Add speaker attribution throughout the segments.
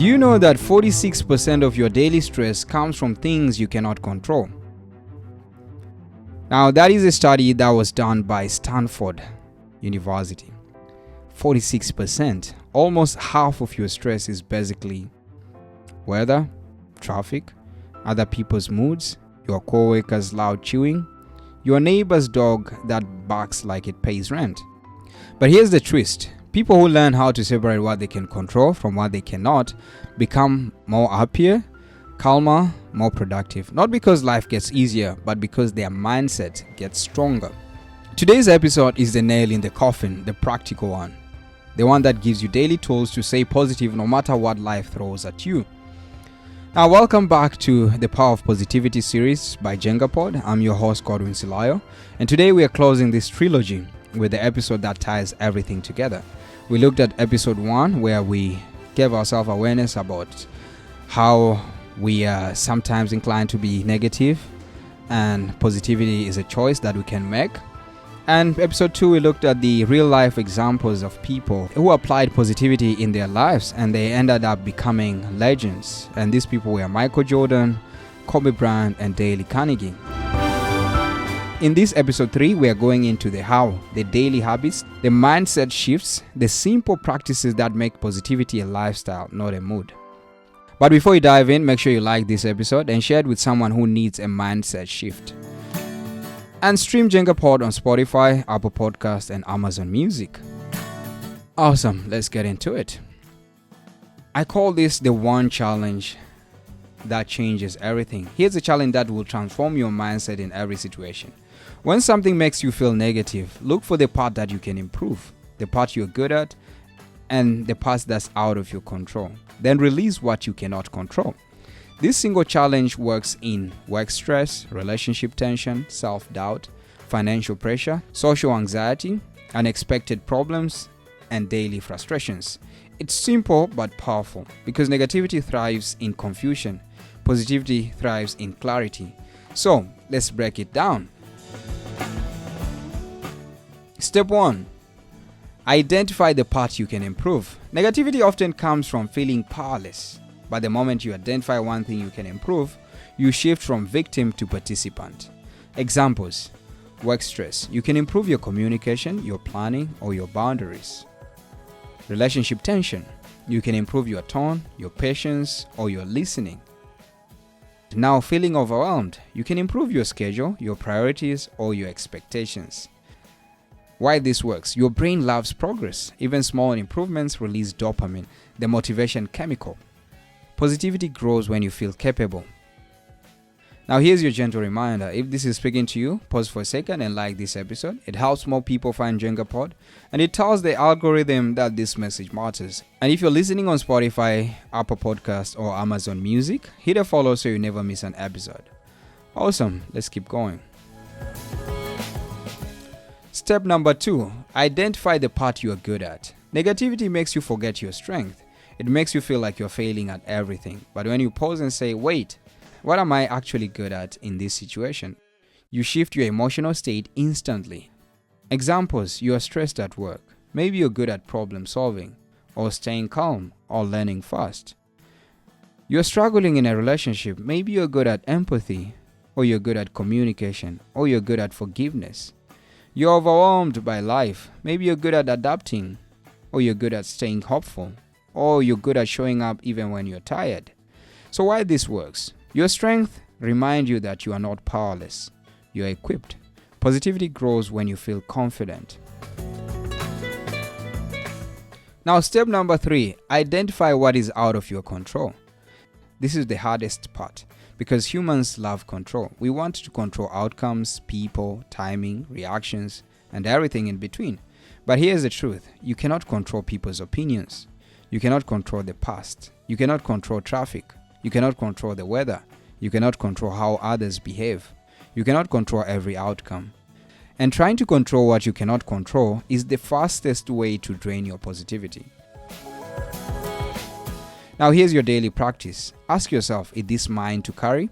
Speaker 1: Do you know that 46% of your daily stress comes from things you cannot control? Now, that is a study that was done by Stanford University. 46%, almost half of your stress is basically weather, traffic, other people's moods, your co-workers' loud chewing, your neighbor's dog that barks like it pays rent. But here's the twist. People who learn how to separate what they can control from what they cannot become more happier, calmer, more productive. Not because life gets easier, but because their mindset gets stronger. Today's episode is the nail in the coffin, the practical one. The one that gives you daily tools to stay positive no matter what life throws at you. Now, welcome back to the Power of Positivity series by JengaPod. I'm your host, Godwin Silayo, and today we are closing this trilogy with the episode that ties everything together. We looked at episode 1, where we gave ourselves awareness about how we are sometimes inclined to be negative, and positivity is a choice that we can make. And episode 2, we looked at the real life examples of people who applied positivity in their lives and they ended up becoming legends. And these people were Michael Jordan, Kobe Bryant, and Dale Carnegie. In this episode 3, we are going into the how, the daily habits, the mindset shifts, the simple practices that make positivity a lifestyle, not a mood. But before you dive in, make sure you like this episode and share it with someone who needs a mindset shift. And stream JengaPod on Spotify, Apple Podcasts, and Amazon Music. Awesome, let's get into it. I call this the one challenge that changes everything. Here's a challenge that will transform your mindset in every situation. When something makes you feel negative, look for the part that you can improve, the part you're good at, and the part that's out of your control. Then release what you cannot control. This single challenge works in work stress, relationship tension, self-doubt, financial pressure, social anxiety, unexpected problems, and daily frustrations. It's simple but powerful because negativity thrives in confusion. Positivity thrives in clarity. So, let's break it down. Step 1. Identify the part you can improve. Negativity often comes from feeling powerless. But the moment you identify one thing you can improve, you shift from victim to participant. Examples: work stress. You can improve your communication, your planning, or your boundaries. Relationship tension. You can improve your tone, your patience, or your listening. Now, feeling overwhelmed. You can improve your schedule, your priorities, or your expectations. Why this works? Your brain loves progress. Even small improvements release dopamine, the motivation chemical. Positivity grows when you feel capable. Now, here's your gentle reminder. If this is speaking to you, pause for a second and like this episode. It helps more people find JengaPod, and it tells the algorithm that this message matters. And if you're listening on Spotify, Apple Podcasts, or Amazon Music, hit a follow so you never miss an episode. Awesome, let's keep going. Step number 2, identify the part you are good at. Negativity makes you forget your strength. It makes you feel like you're failing at everything. But when you pause and say, wait, what am I actually good at in this situation? You shift your emotional state instantly. Examples: you are stressed at work. Maybe you're good at problem solving, or staying calm, or learning fast. You're struggling in a relationship. Maybe you're good at empathy, or you're good at communication, or you're good at forgiveness. You're overwhelmed by life. Maybe you're good at adapting, or you're good at staying hopeful, or you're good at showing up even when you're tired. So why this works? Your strength reminds you that you are not powerless. You are equipped. Positivity grows when you feel confident. Now, step number 3, identify what is out of your control. This is the hardest part because humans love control. We want to control outcomes, people, timing, reactions, and everything in between. But here's the truth. You cannot control people's opinions. You cannot control the past. You cannot control traffic. You cannot control the weather. You cannot control how others behave. You cannot control every outcome. And trying to control what you cannot control is the fastest way to drain your positivity. Now, here's your daily practice. Ask yourself, is this mine to carry?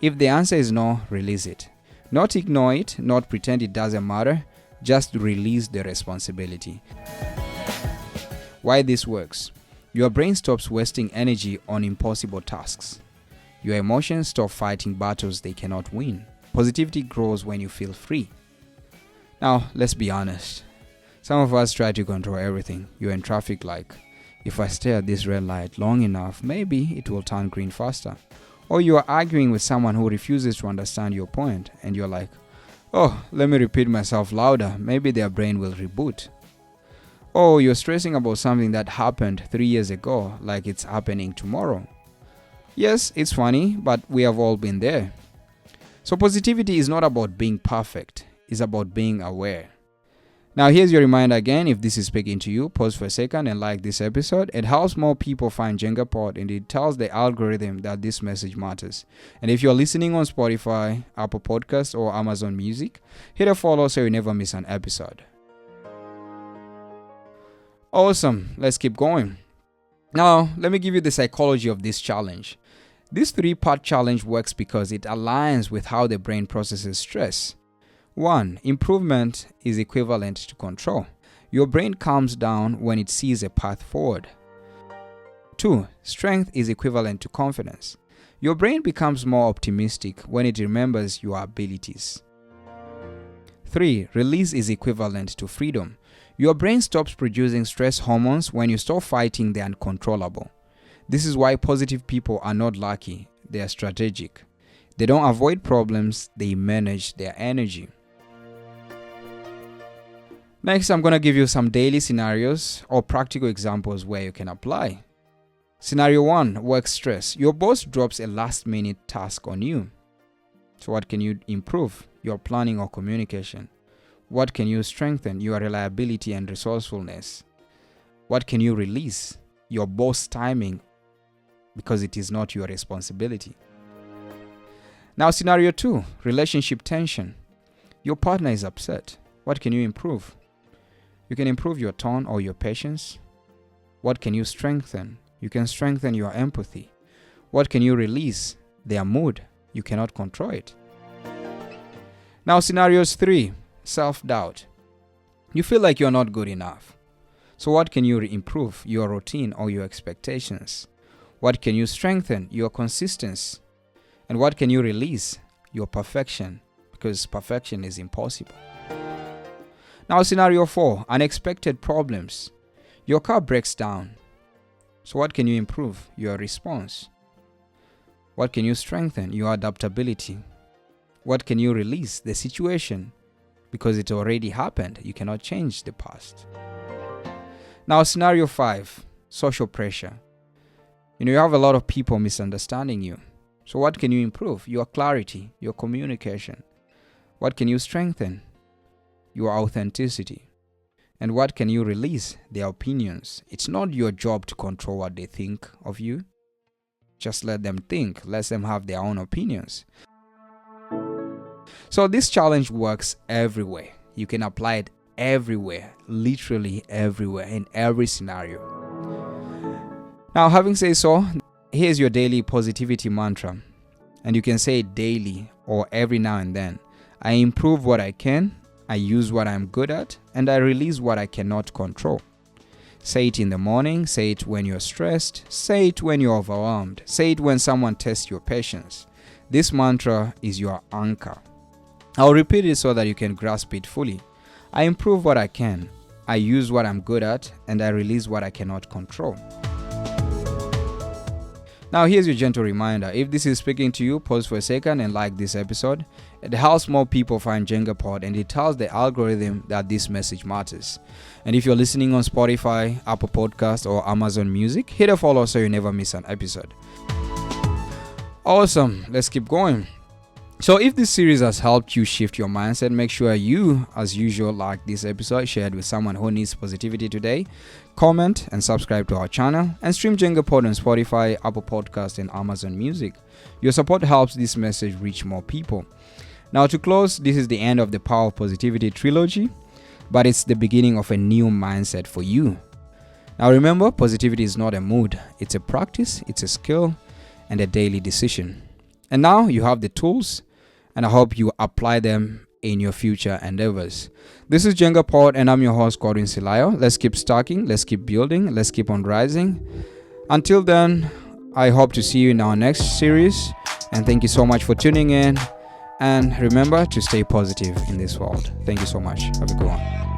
Speaker 1: If the answer is no, release it. Not ignore it, not pretend it doesn't matter. Just release the responsibility. Why this works? Your brain stops wasting energy on impossible tasks. Your emotions stop fighting battles they cannot win. Positivity grows when you feel free. Now, let's be honest. Some of us try to control everything. You're in traffic like, if I stay at this red light long enough, maybe it will turn green faster. Or you are arguing with someone who refuses to understand your point, and you're like, oh, let me repeat myself louder, maybe their brain will reboot. Or you're stressing about something that happened 3 years ago, like it's happening tomorrow. Yes, it's funny, but we have all been there. So positivity is not about being perfect, it's about being aware. Now here's your reminder again, if this is speaking to you, pause for a second and like this episode. It helps more people find JengaPod, and it tells the algorithm that this message matters. And if you're listening on Spotify, Apple Podcasts or Amazon Music, hit a follow so you never miss an episode. Awesome, let's keep going. Now let me give you the psychology of this challenge. This 3-part challenge works because it aligns with how the brain processes stress. 1. Improvement is equivalent to control. Your brain calms down when it sees a path forward. 2. Strength is equivalent to confidence. Your brain becomes more optimistic when it remembers your abilities. 3. Release is equivalent to freedom. Your brain stops producing stress hormones when you stop fighting the uncontrollable. This is why positive people are not lucky, they are strategic. They don't avoid problems, they manage their energy. Next, I'm going to give you some daily scenarios or practical examples where you can apply. Scenario 1, work stress. Your boss drops a last-minute task on you. So what can you improve? Your planning or communication. What can you strengthen? Your reliability and resourcefulness. What can you release? Your boss timing, because it is not your responsibility. Now, scenario 2, relationship tension. Your partner is upset. What can you improve? You can improve your tone or your patience. What can you strengthen? You can strengthen your empathy. What can you release? Their mood. You cannot control it. Now, scenarios 3, self-doubt. You feel like you're not good enough. So what can you improve? Your routine or your expectations. What can you strengthen? Your consistency. And what can you release? Your perfection, because perfection is impossible. Now, scenario 4, unexpected problems. Your car breaks down. So what can you improve? Your response. What can you strengthen? Your adaptability. What can you release? The situation, because it already happened. You cannot change the past. Now, scenario 5, social pressure. You have a lot of people misunderstanding you. So what can you improve? Your clarity, your communication. What can you strengthen? Your authenticity. And what can you release? Their opinions. It's not your job to control what they think of you. Just let them think. Let them have their own opinions. So this challenge works everywhere. You can apply it everywhere, literally everywhere, in every scenario. Now, having said so, here's your daily positivity mantra. And you can say it daily or every now and then. I improve what I can, I use what I'm good at, and I release what I cannot control. Say it in the morning, say it when you're stressed, say it when you're overwhelmed, say it when someone tests your patience. This mantra is your anchor. I'll repeat it so that you can grasp it fully. I improve what I can, I use what I'm good at, and I release what I cannot control. Now, here's your gentle reminder. If this is speaking to you, pause for a second and like this episode. It helps more people find JengaPod, and it tells the algorithm that this message matters. And if you're listening on Spotify, Apple Podcasts, or Amazon Music, hit a follow so you never miss an episode. Awesome. Let's keep going. So if this series has helped you shift your mindset, make sure you, as usual, like this episode, share it with someone who needs positivity today, comment and subscribe to our channel, and stream JengaPod on Spotify, Apple Podcasts, and Amazon Music. Your support helps this message reach more people. Now, to close, this is the end of the Power of Positivity trilogy, but it's the beginning of a new mindset for you. Now remember, positivity is not a mood, it's a practice, it's a skill, and a daily decision. And now you have the tools, and I hope you apply them in your future endeavors. This is JengaPod, and I'm your host, Godwin Silayo. Let's keep stacking, let's keep building, let's keep on rising. Until then, I hope to see you in our next series, and thank you so much for tuning in. And remember to stay positive in this world. Thank you so much. Have a good one.